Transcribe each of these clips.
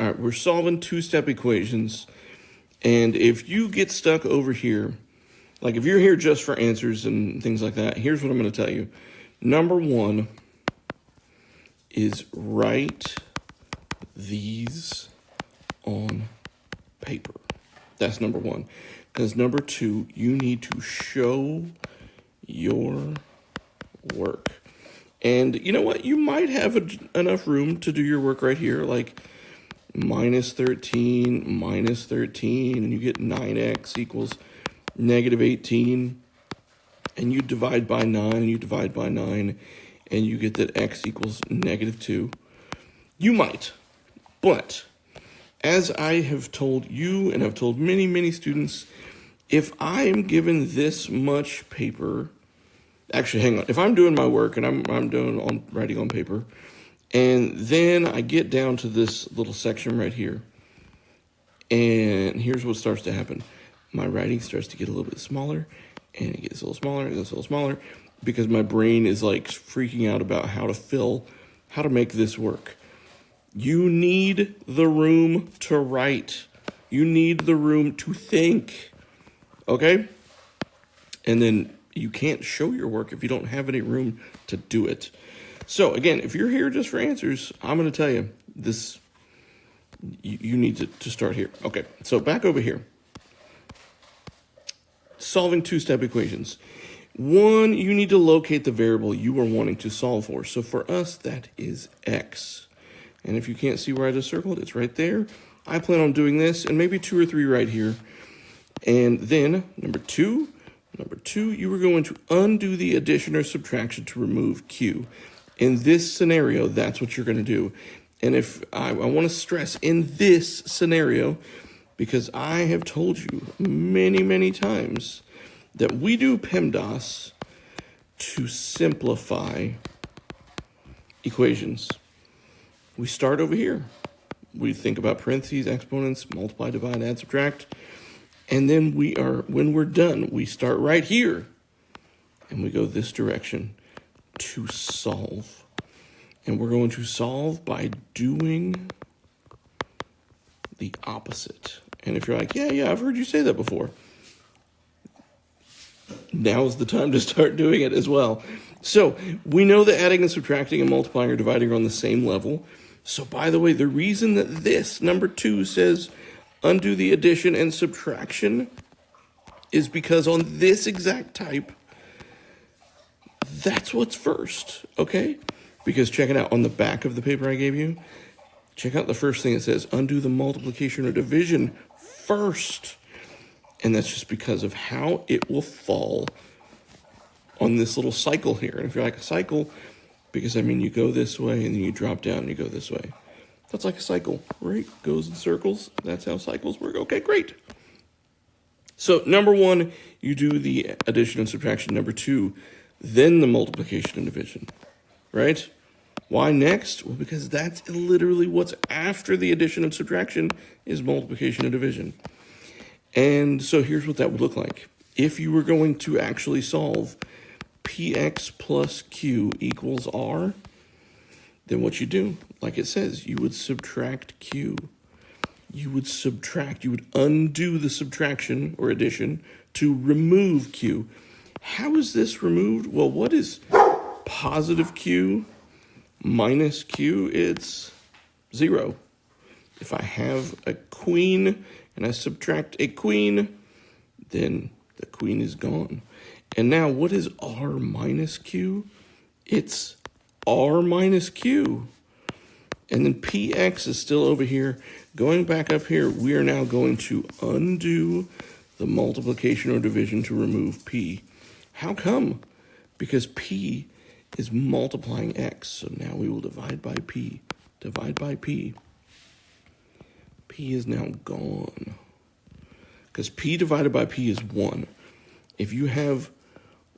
All right, we're solving two-step equations. And if you get stuck over here, like if you're here just for answers and things like that, here's what I'm going to tell you. Number one is write these on paper. That's number one. Because number two, you need to show your work. And you know what? You might have enough room to do your work right here, like minus 13, and you get 9x equals negative 18. And you divide by 9, and you divide by 9, and you get that x equals negative 2. You might, but as I have told you and I've told many, many students, if I am given this much paper, actually, hang on. If I'm doing my work and I'm doing writing on paper, and then I get down to this little section right here, and here's what starts to happen. My writing starts to get a little bit smaller, and it gets a little smaller, and it gets a little smaller, because my brain is like freaking out about how to make this work. You need the room to write. You need the room to think, okay? And then you can't show your work if you don't have any room to do it. So again, if you're here just for answers, I'm going to tell you this. You need to start here. Okay, so back over here. Solving two-step equations. One, you need to locate the variable you are wanting to solve for. So for us, that is x. And if you can't see where I just circled, it's right there. I plan on doing this and maybe 2 or 3 right here. And then number two, you are going to undo the addition or subtraction to remove q. In this scenario, that's what you're going to do. And if I want to stress in this scenario, because I have told you many, many times that we do PEMDAS to simplify equations. We start over here. We think about parentheses, exponents, multiply, divide, add, subtract. And then when we're done, we start right here. And we go this direction to solve. And we're going to solve by doing the opposite. And if you're like, yeah, I've heard you say that before, now's the time to start doing it as well. So we know that adding and subtracting and multiplying or dividing are on the same level. So by the way, the reason that this number 2 says undo the addition and subtraction is because on this exact type, that's what's first, okay? Because check it out, on the back of the paper I gave you, check out the first thing it says, undo the multiplication or division first. And that's just because of how it will fall on this little cycle here. And if you're like a cycle, because I mean, you go this way and then you drop down and you go this way. That's like a cycle, right? Goes in circles. That's how cycles work. Okay, great. So number 1, you do the addition and subtraction. Number 2, then the multiplication and division, right? Why next? Well, because that's literally what's after the addition and subtraction is multiplication and division. And so here's what that would look like. If you were going to actually solve px plus q equals r, then what you do, like it says, you would subtract q. You would undo the subtraction or addition to remove q. How is this removed? Well, what is positive q minus q? It's 0. If I have a queen and I subtract a queen, then the queen is gone. And now what is r minus q? It's r minus q. And then px is still over here. Going back up here, we are now going to undo the multiplication or division to remove p. How come? Because p is multiplying x. So now we will divide by p. Divide by p. P is now gone. Because p divided by p is 1. If you have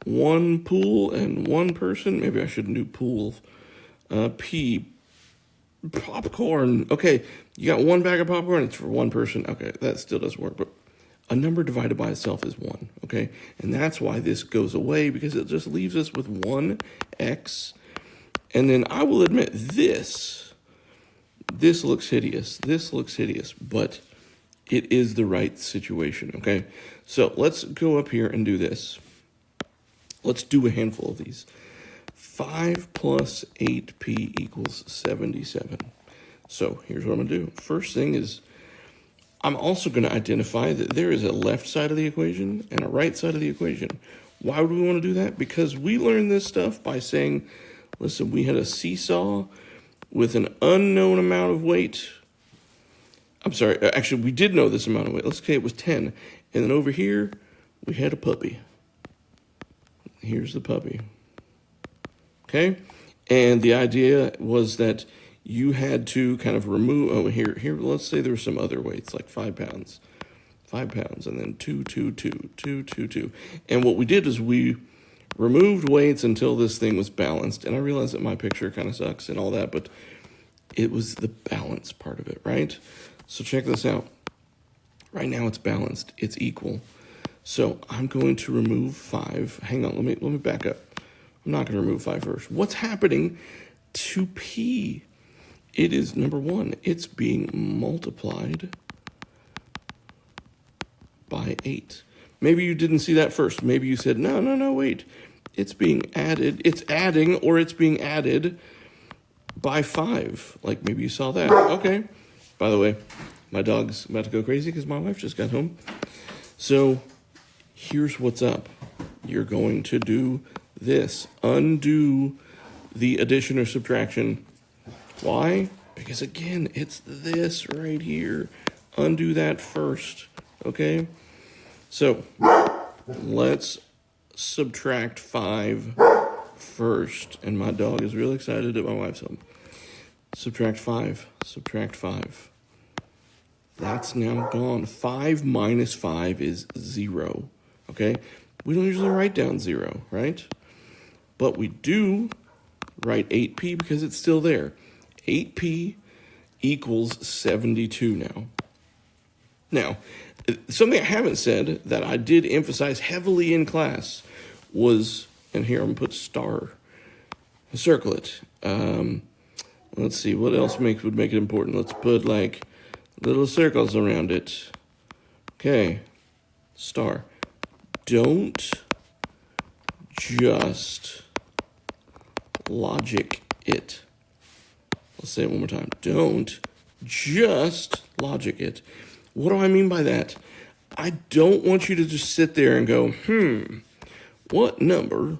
one pool and one person, maybe I shouldn't do pools. P, popcorn. Okay, you got one bag of popcorn, it's for one person. Okay, that still doesn't work, but a number divided by itself is 1, okay? And that's why this goes away, because it just leaves us with 1x. And then I will admit this This looks hideous. This looks hideous, but it is the right situation, okay? So let's go up here and do this. Let's do a handful of these. 5 plus 8p equals 77. So here's what I'm going to do. First thing is, I'm also going to identify that there is a left side of the equation and a right side of the equation. Why would we want to do that? Because we learned this stuff by saying, listen, we had a seesaw with an unknown amount of weight. I'm sorry, actually, we did know this amount of weight. Let's say it was 10. And then over here, we had a puppy. Here's the puppy. Okay? And the idea was that you had to kind of remove, here, let's say there were some other weights, like 5 pounds. 5 pounds, and then 2, 2, 2, 2, 2, 2. And what we did is we removed weights until this thing was balanced. And I realize that my picture kind of sucks and all that, but it was the balance part of it, right? So check this out. Right now it's balanced. It's equal. So I'm going to remove 5. Hang on, let me back up. I'm not going to remove 5 first. What's happening to P? It is, number 1, it's being multiplied by 8. Maybe you didn't see that first. Maybe you said, no, wait. It's being added. It's adding, or it's being added by 5. Like maybe you saw that. Okay. By the way, my dog's about to go crazy because my wife just got home. So here's what's up. You're going to do this. Undo the addition or subtraction. Why? Because again, it's this right here. Undo that first. Okay? So let's subtract 5 first. And my dog is real excited at my wife's home. Subtract 5. Subtract 5. That's now gone. 5 minus 5 is 0. Okay? We don't usually write down 0, right? But we do write 8p because it's still there. 8p equals 72 now. Now, something I haven't said that I did emphasize heavily in class was, and here I'm going to put star, circle it. Let's see, what else would make it important? Let's put like little circles around it. Okay, star. Don't just logic it. Let's say it one more time. Don't just logic it. What do I mean by that? I don't want you to just sit there and go, what number,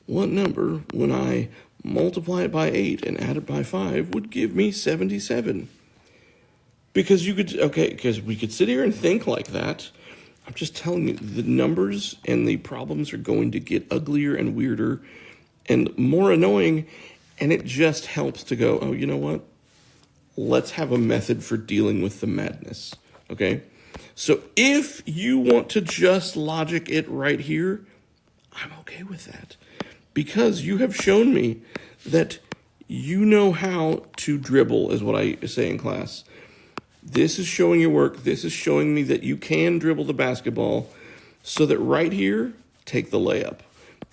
when I multiply it by 8 and add it by 5, would give me 77? Because because we could sit here and think like that. I'm just telling you, the numbers and the problems are going to get uglier and weirder and more annoying, and it just helps to go, oh, you know what? Let's have a method for dealing with the madness, okay? So if you want to just logic it right here, I'm okay with that. Because you have shown me that you know how to dribble, is what I say in class. This is showing your work. This is showing me that you can dribble the basketball, so that right here, take the layup.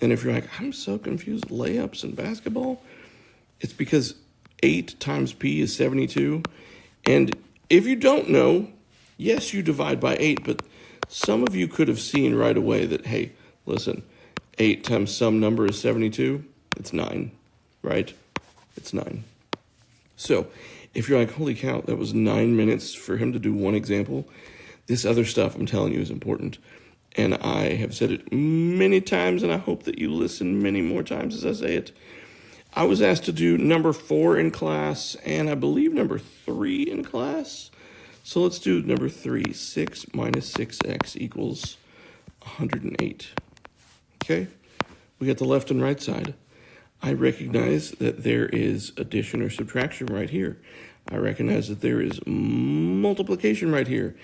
And if you're like, I'm so confused, layups and basketball, it's because 8 times p is 72. And if you don't know, yes, you divide by 8, but some of you could have seen right away that, hey, listen, 8 times some number is 72. It's 9, right? It's 9. So if you're like, holy cow, that was 9 minutes for him to do one example, this other stuff I'm telling you is important. And I have said it many times, and I hope that you listen many more times as I say it. I was asked to do number 4 in class, and I believe number 3 in class. So let's do number 3. 6 minus 6x equals 108. Okay? We got the left and right side. I recognize that there is addition or subtraction right here. I recognize that there is multiplication right here.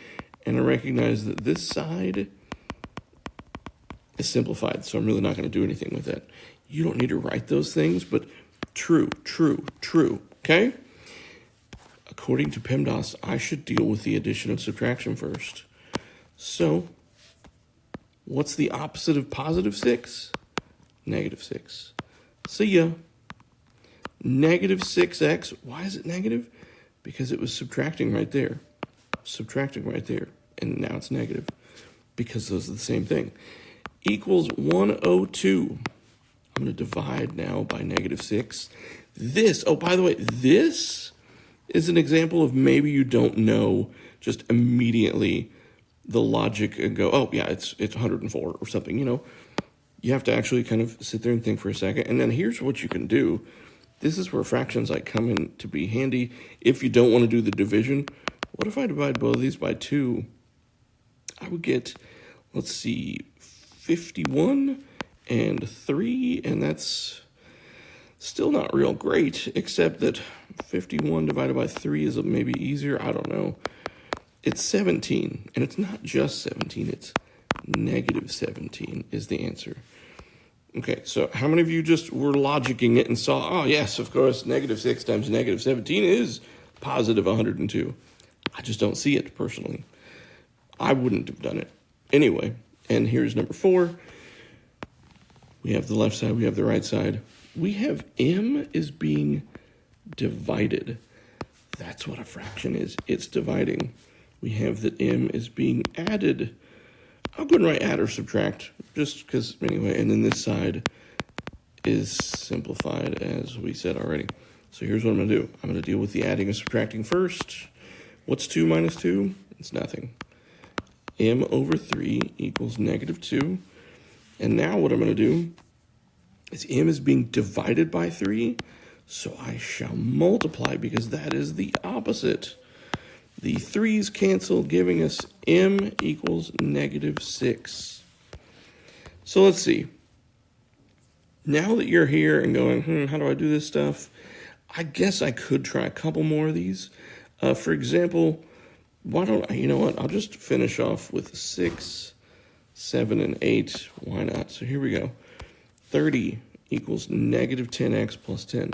And I recognize that this side is simplified, so I'm really not going to do anything with that. You don't need to write those things, but true, okay? According to PEMDAS, I should deal with the addition and subtraction first. So, what's the opposite of positive 6? Negative 6. See ya. Negative 6x. Why is it negative? Because it was subtracting right there. Subtracting right there. And now it's negative. Because those are the same thing. Equals 102. I'm going to divide now by negative 6. This, oh, by the way, this is an example of maybe you don't know just immediately the logic and go, oh, yeah, it's 104 or something, you know. You have to actually kind of sit there and think for a second. And then here's what you can do. This is where fractions like come in to be handy. If you don't want to do the division, what if I divide both of these by 2? I would get, let's see, 51 and 3, and that's still not real great, except that 51 divided by 3 is maybe easier. I don't know. It's 17, and it's not just 17, it's negative 17 is the answer. Okay, so how many of you just were logicking it and saw, oh, yes, of course, negative 6 times negative 17 is positive 102. I just don't see it personally. I wouldn't have done it. Anyway, and here's number 4. We have the left side, we have the right side. We have m is being divided. That's what a fraction is. It's dividing. We have that m is being added. I'll go and write add or subtract, just because, anyway, and then this side is simplified, as we said already. So here's what I'm going to do. I'm going to deal with the adding and subtracting first. What's 2 minus 2? It's nothing. M over 3 equals negative 2. And now what I'm going to do is m is being divided by 3, so I shall multiply, because that is the opposite. The 3's cancel, giving us m equals negative 6. So let's see. Now that you're here and going, how do I do this stuff? I guess I could try a couple more of these. For example, why don't I, you know what? I'll just finish off with 6, 7, and 8. Why not? So here we go. 30 equals negative 10x plus 10.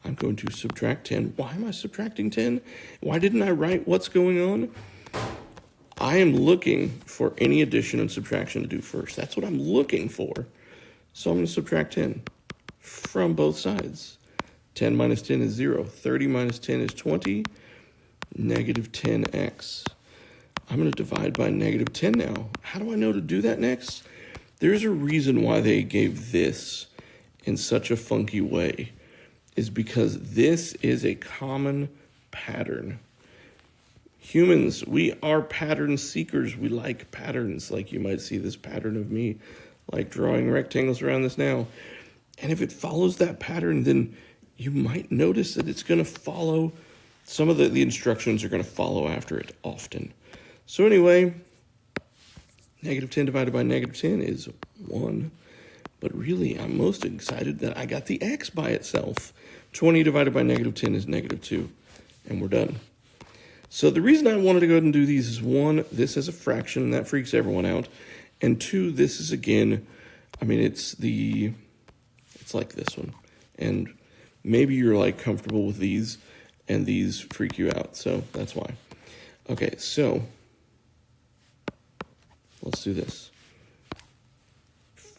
I'm going to subtract 10. Why am I subtracting 10? Why didn't I write what's going on? I am looking for any addition and subtraction to do first. That's what I'm looking for. So I'm going to subtract 10 from both sides. 10 minus 10 is 0. 30 minus 10 is 20. Negative 10x. I'm going to divide by negative 10 now. How do I know to do that next? There's a reason why they gave this in such a funky way. Is because this is a common pattern. Humans, we are pattern seekers. We like patterns. Like you might see this pattern of me, like drawing rectangles around this now. And if it follows that pattern, then you might notice that it's going to follow, some of the instructions are going to follow after it often. So anyway, negative 10 divided by negative 10 is 1. But really, I'm most excited that I got the x by itself. 20 divided by negative 10 is negative 2, and we're done. So the reason I wanted to go ahead and do these is, 1, this is a fraction, and that freaks everyone out. And 2, this is, again, I mean, it's like this one. And maybe you're, like, comfortable with these, and these freak you out, so that's why. Okay, so let's do this.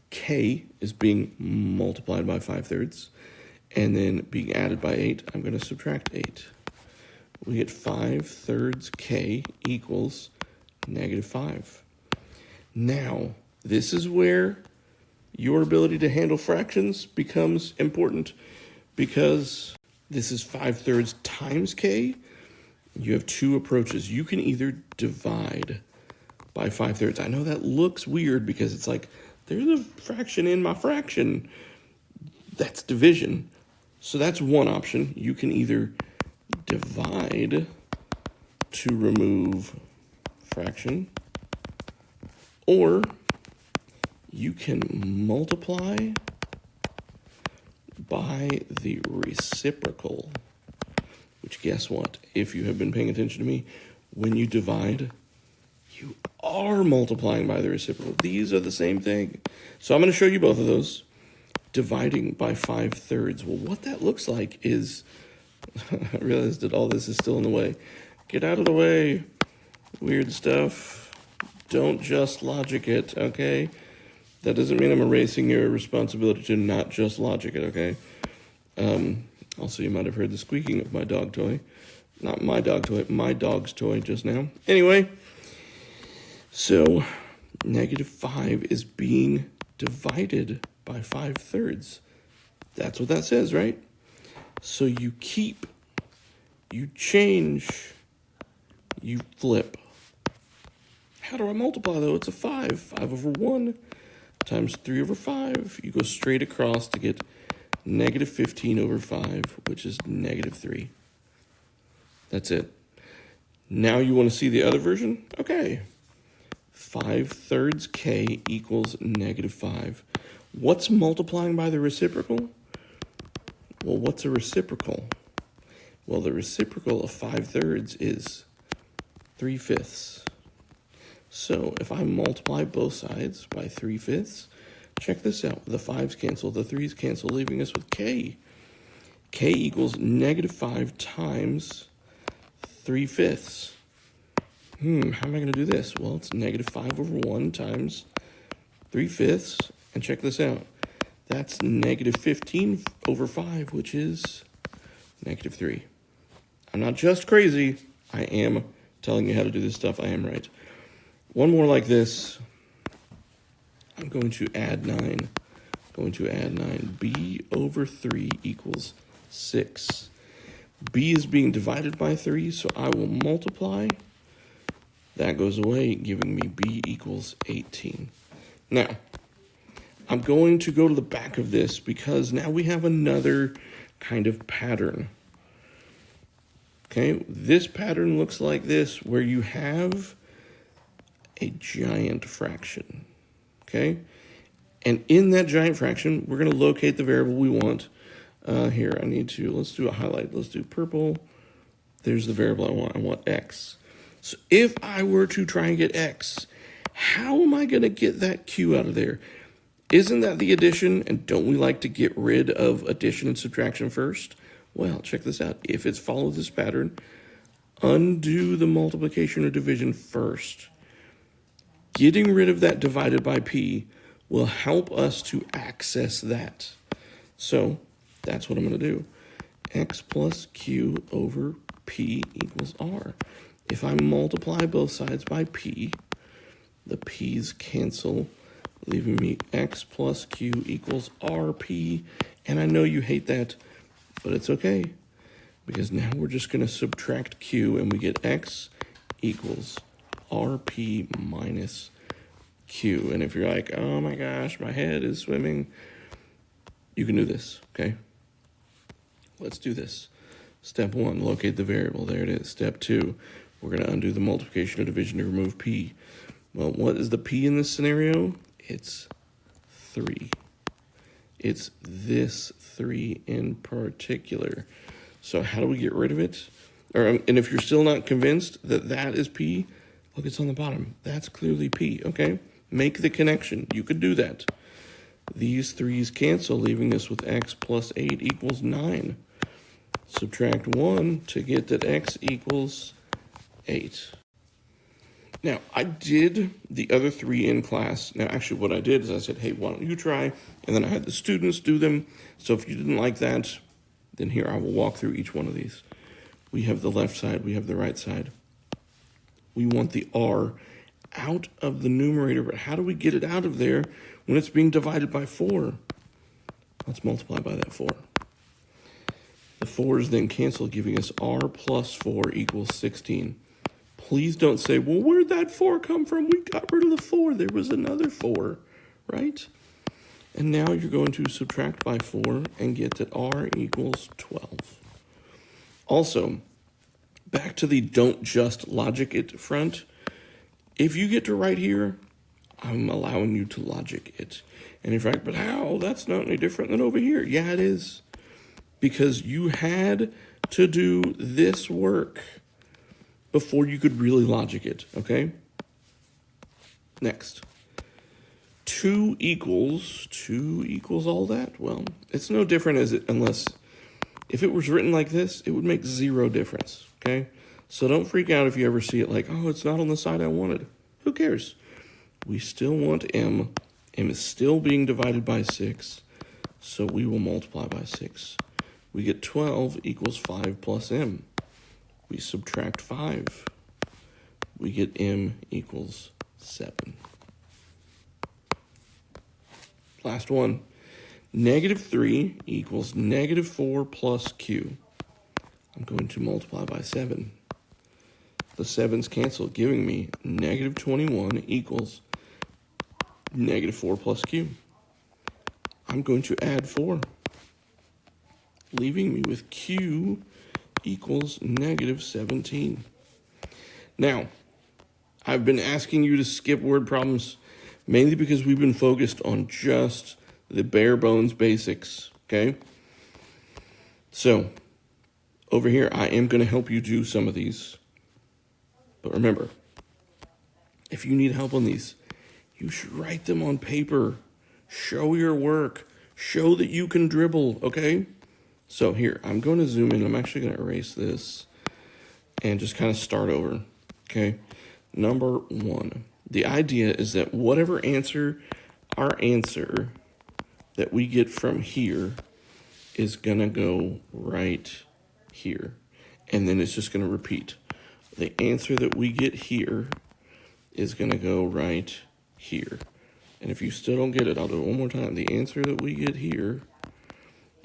K is being multiplied by 5/3, and then being added by 8. I'm going to subtract 8. We get 5/3 K equals negative 5. Now, this is where your ability to handle fractions becomes important, because this is 5/3 times K. You have 2 approaches. You can either divide by 5/3. I know that looks weird because it's like, there's a fraction in my fraction. That's division. So that's one option. You can either divide to remove fraction, or you can multiply by the reciprocal, which, guess what? If you have been paying attention to me, when you divide, you are multiplying by the reciprocal. These are the same thing. So I'm going to show you both of those. Dividing by 5/3. Well, what that looks like is, I realized that all this is still in the way. Get out of the way. Weird stuff. Don't just logic it, okay? That doesn't mean I'm erasing your responsibility to not just logic it, okay? Also, you might have heard the squeaking of my dog toy. Not my dog toy, my dog's toy just now. Anyway, so -5 is being divided by 5/3. That's what that says, right? So you keep, you change, you flip. How do I multiply, though? It's a 5. 5 over 1 times 3 over 5. You go straight across to get -15 over 5, which is -3. That's it. Now you want to see the other version? Okay. 5/3 k equals -5. What's multiplying by the reciprocal? Well, what's a reciprocal? Well, the reciprocal of 5/3 is 3/5. So if I multiply both sides by 3/5, check this out. The 5's cancel, the 3's cancel, leaving us with k. K equals -5 times 3/5. How am I going to do this? Well, it's -5 over 1 times 3/5. And check this out. That's -15 over 5, which is -3. I'm not just crazy. I am telling you how to do this stuff. I am right. One more like this. I'm going to add 9. B over 3 equals 6. B is being divided by 3, so I will multiply. That goes away, giving me B equals 18. Now, I'm going to go to the back of this because now we have another kind of pattern. Okay, this pattern looks like this, where you have a giant fraction. Okay, and in that giant fraction, we're going to locate the variable we want. Here, let's do a highlight. Let's do purple. There's the variable I want. I want x. So if I were to try and get x, how am I going to get that q out of there? Isn't that the addition? And don't we like to get rid of addition and subtraction first? Well, check this out. If it's followed this pattern, undo the multiplication or division first. Getting rid of that divided by p will help us to access that. So that's what I'm going to do. X plus q over p equals r. If I multiply both sides by p, the p's cancel, leaving me x plus q equals rp. And I know you hate that, but it's okay, because now we're just going to subtract q, and we get x equals rp minus q. And if you're like, oh my gosh, my head is swimming, you can do this, okay? Let's do this. Step 1, locate the variable. There it is. Step 2, we're going to undo the multiplication or division to remove p. Well, what is the p in this scenario? It's 3. It's this 3 in particular. So how do we get rid of it? And if you're still not convinced that that is p, look, it's on the bottom. That's clearly p, okay? Make the connection. You could do that. These 3's cancel, leaving us with x plus 8 equals 9. Subtract 1 to get that x equals 8. Now, I did the other 3 in class. Now, actually, what I did is I said, hey, why don't you try? And then I had the students do them. So if you didn't like that, then here, I will walk through each one of these. We have the left side. We have the right side. We want the r out of the numerator. But how do we get it out of there when it's being divided by 4? Let's multiply by that 4. The 4's then cancel, giving us r plus 4 equals 16. Please don't say, well, where'd that 4 come from? We got rid of the 4. There was another 4, right? And now you're going to subtract by 4 and get that r equals 12. Also, back to the don't just logic it front. If you get to right here, I'm allowing you to logic it. And in fact, but how? That's not any different than over here. Yeah, it is. Because you had to do this work before you could really logic it, okay? Next. 2 equals all that? Well, it's no different unless, if it was written like this, it would make 0 difference, okay? So don't freak out if you ever see it like, oh, it's not on the side I wanted. Who cares? We still want m. M is still being divided by 6, so we will multiply by 6. We get 12 equals 5 plus m. We subtract 5. We get m equals 7. Last one. Negative 3 equals negative 4 plus q. I'm going to multiply by 7. The 7's cancel, giving me negative 21 equals negative 4 plus q. I'm going to add 4, leaving me with q equals negative 17. Now, I've been asking you to skip word problems mainly because we've been focused on just the bare bones basics, okay? So, over here, I am going to help you do some of these. But remember, if you need help on these, you should write them on paper. Show your work. Show that you can dribble, okay? So here, I'm going to zoom in. I'm actually going to erase this and just kind of start over, okay? Number 1. The idea is that whatever answer, our answer that we get from here is going to go right here. And then it's just going to repeat. The answer that we get here is going to go right here. And if you still don't get it, I'll do it one more time. The answer that we get here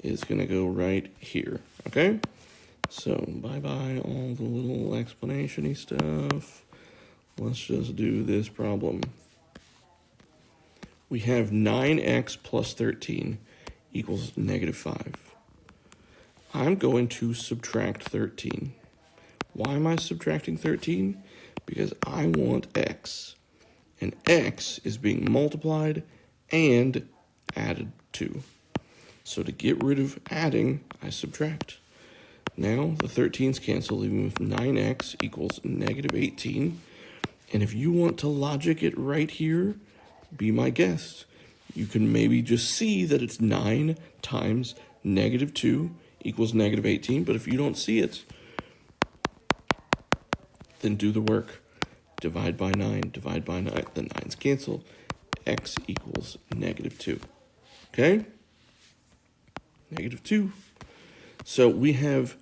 is going to go right here. Okay? So, bye-bye all the little explanation-y stuff. Let's just do this problem. We have 9x plus 13 equals negative 5. I'm going to subtract 13. Why am I subtracting 13? Because I want x. And x is being multiplied and added to. So to get rid of adding, I subtract. Now the 13's cancel, leaving me with 9x equals negative 18. And if you want to logic it right here, be my guest. You can maybe just see that it's 9 times negative 2 equals negative 18. But if you don't see it, then do the work. Divide by 9, divide by 9. The 9's cancel. X equals negative 2. Okay? Negative 2. So we have,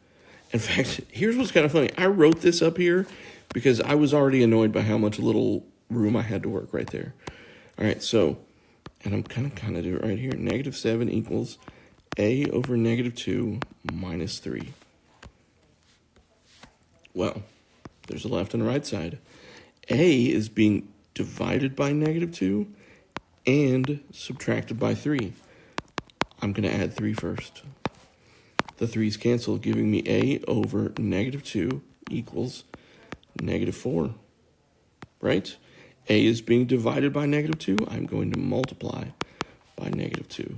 in fact, here's what's kind of funny. I wrote this up here because I was already annoyed by how much little room I had to work right there. All right, so, and I'm kind of do it right here. Negative 7 equals a over negative 2 minus 3. Well, there's a left and a right side. A is being divided by negative 2 and subtracted by 3. I'm going to add 3 first. The 3's cancel, giving me a over negative 2 equals negative 4. Right? A is being divided by negative 2. I'm going to multiply by negative 2.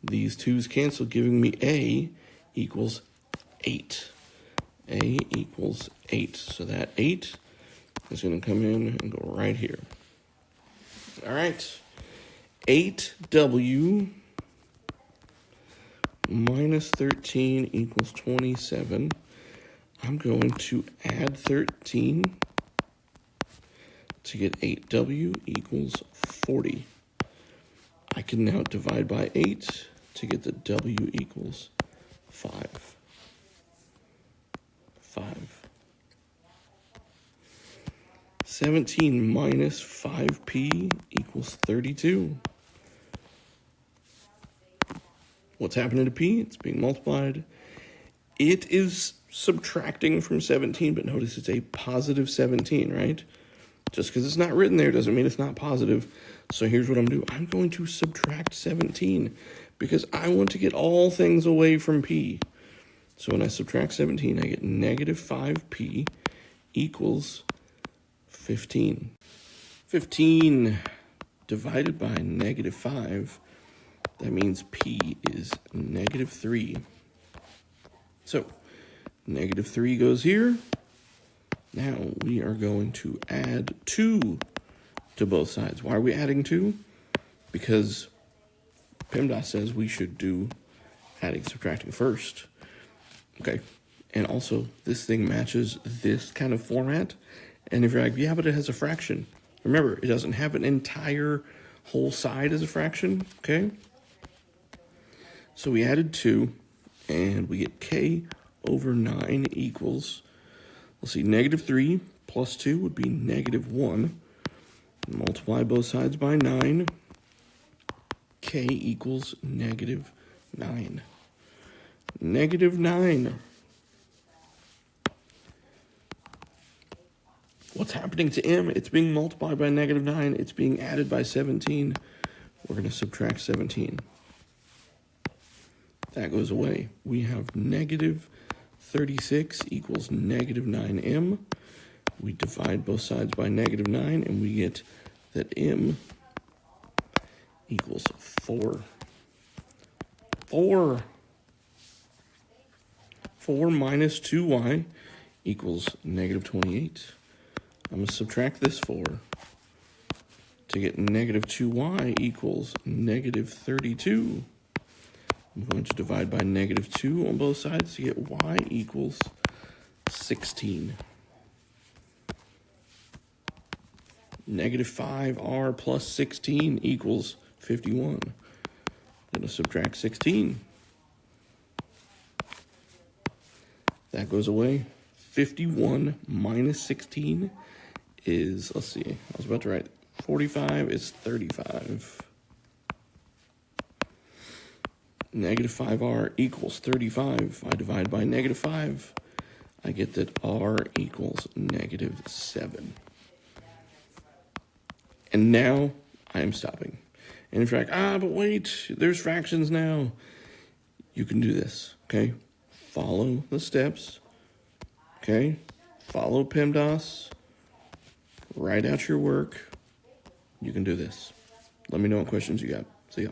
These 2's cancel, giving me a equals 8. A equals 8. So that 8 is going to come in and go right here. All right. 8w minus 13 equals 27. I'm going to add 13 to get 8w equals 40. I can now divide by 8 to get the w equals 5. 5. 17 minus 5p equals 32. What's happening to p? It's being multiplied. It is subtracting from 17, but notice it's a positive 17, right? Just because it's not written there doesn't mean it's not positive. So here's what I'm doing. I'm going to subtract 17 because I want to get all things away from p. So when I subtract 17, I get negative 5p equals 15. 15 divided by negative 5, that means p is negative 3. So negative 3 goes here. Now we are going to add 2 to both sides. Why are we adding 2? Because PEMDAS says we should do adding, subtracting first. Okay, and also this thing matches this kind of format. And if you're like, yeah, but it has a fraction. Remember, it doesn't have an entire whole side as a fraction, okay? So we added 2. And we get k over 9 equals, let's see, negative 3 plus 2 would be negative 1. Multiply both sides by 9. K equals negative 9. Negative 9. What's happening to m? It's being multiplied by negative 9. It's being added by 17. We're going to subtract 17. That goes away. We have negative 36 equals negative 9m. We divide both sides by negative 9, and we get that m equals 4. 4 minus 2y equals negative 28. I'm going to subtract this 4 to get negative 2y equals negative 32. I'm going to divide by negative 2 on both sides to get y equals 16. Negative 5r plus 16 equals 51. I'm going to subtract 16. That goes away. 51 minus 16 is, let's see, I was about to write 45 is 35. Negative 5r equals 35. I divide by negative 5. I get that r equals negative 7. And now I am stopping. And if you're like, but wait, there's fractions now. You can do this, okay? Follow the steps, okay? Follow PEMDAS. Write out your work. You can do this. Let me know what questions you got. See ya.